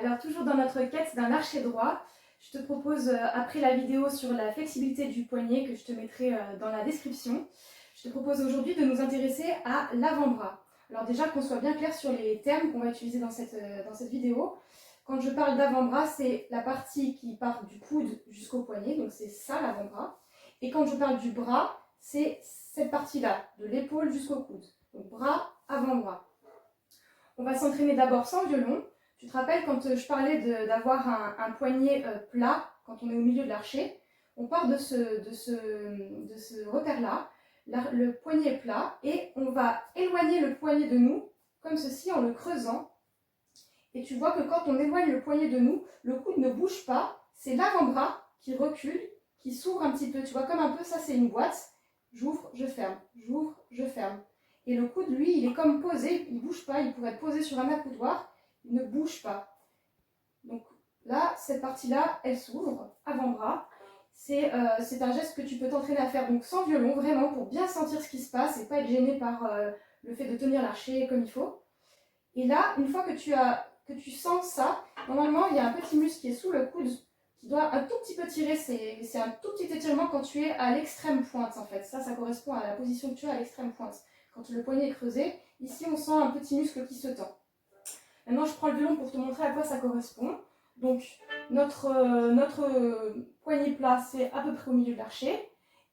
Alors toujours dans notre quête d'un archer droit, je te propose, après la vidéo sur la flexibilité du poignet que je te mettrai dans la description, je te propose aujourd'hui de nous intéresser à l'avant-bras. Alors déjà qu'on soit bien clair sur les termes qu'on va utiliser dans cette vidéo. Quand je parle d'avant-bras, c'est la partie qui part du coude jusqu'au poignet, donc c'est ça l'avant-bras. Et quand je parle du bras, c'est cette partie-là, de l'épaule jusqu'au coude. Donc bras, avant-bras. On va s'entraîner d'abord sans violon. Tu te rappelles quand je parlais d'avoir un poignet plat, quand on est au milieu de l'archer, on part de ce repère-là, le poignet plat, et on va éloigner le poignet de nous, comme ceci, en le creusant. Et tu vois que quand on éloigne le poignet de nous, le coude ne bouge pas, c'est l'avant-bras qui recule, qui s'ouvre un petit peu. Tu vois, comme un peu, ça c'est une boîte. J'ouvre, je ferme, j'ouvre, je ferme. Et le coude, lui, il est comme posé, il ne bouge pas, il pourrait être posé sur un accoudoir, il ne bouge pas. Donc là, cette partie-là, elle s'ouvre, avant-bras. C'est un geste que tu peux t'entraîner à faire donc sans violon, vraiment, pour bien sentir ce qui se passe et pas être gêné par le fait de tenir l'archer comme il faut. Et là, une fois que tu sens ça, normalement, il y a un petit muscle qui est sous le coude qui doit un tout petit peu tirer. C'est un tout petit étirement quand tu es à l'extrême pointe, en fait. Ça correspond à la position que tu as à l'extrême pointe. Quand le poignet est creusé, ici, on sent un petit muscle qui se tend. Maintenant, je prends le violon pour te montrer à quoi ça correspond. Donc, notre poignet plat, c'est à peu près au milieu de l'archer.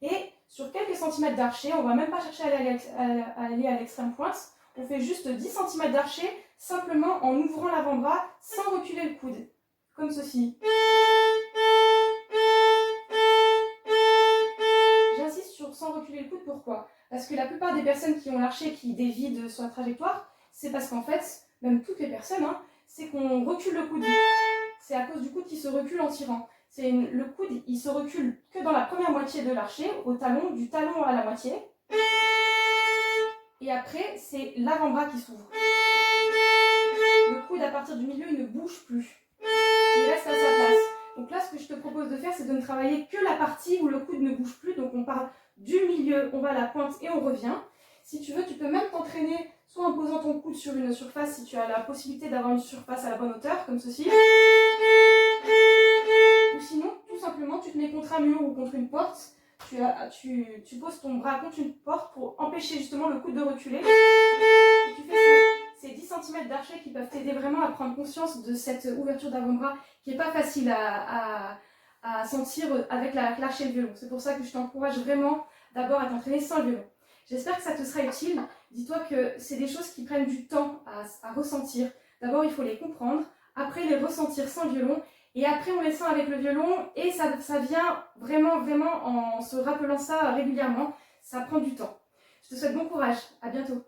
Et sur quelques centimètres d'archer, on ne va même pas chercher à aller à l'extrême pointe. On fait juste 10 cm d'archer, simplement en ouvrant l'avant-bras sans reculer le coude. Comme ceci. J'insiste sur sans reculer le coude, pourquoi? Parce que la plupart des personnes qui ont l'archer qui dévient sur la trajectoire, c'est parce qu'en fait, même toutes les personnes, c'est qu'on recule le coude. C'est à cause du coude qui se recule en tirant. Le coude, il se recule que dans la première moitié de l'archer, au talon, du talon à la moitié. Et après, c'est l'avant-bras qui s'ouvre. Le coude, à partir du milieu, il ne bouge plus. Il reste à sa place. Donc là, ce que je te propose de faire, c'est de ne travailler que la partie où le coude ne bouge plus. Donc on part du milieu, on va à la pointe et on revient. Si tu veux, tu peux même t'entraîner soit en posant ton coude sur une surface, si tu as la possibilité d'avoir une surface à la bonne hauteur, comme ceci. Ou sinon, tout simplement, tu te mets contre un mur ou contre une porte. Tu poses ton bras contre une porte pour empêcher justement le coude de reculer. Et tu fais ces 10 cm d'archet qui peuvent t'aider vraiment à prendre conscience de cette ouverture d'avant-bras qui n'est pas facile à sentir avec l'archet et le violon. C'est pour ça que je t'encourage vraiment d'abord à t'entraîner sans le violon. J'espère que ça te sera utile. Dis-toi que c'est des choses qui prennent du temps à ressentir. D'abord, il faut les comprendre, après les ressentir sans violon. Et après, on les sent avec le violon et ça vient vraiment en se rappelant ça régulièrement. Ça prend du temps. Je te souhaite bon courage. À bientôt.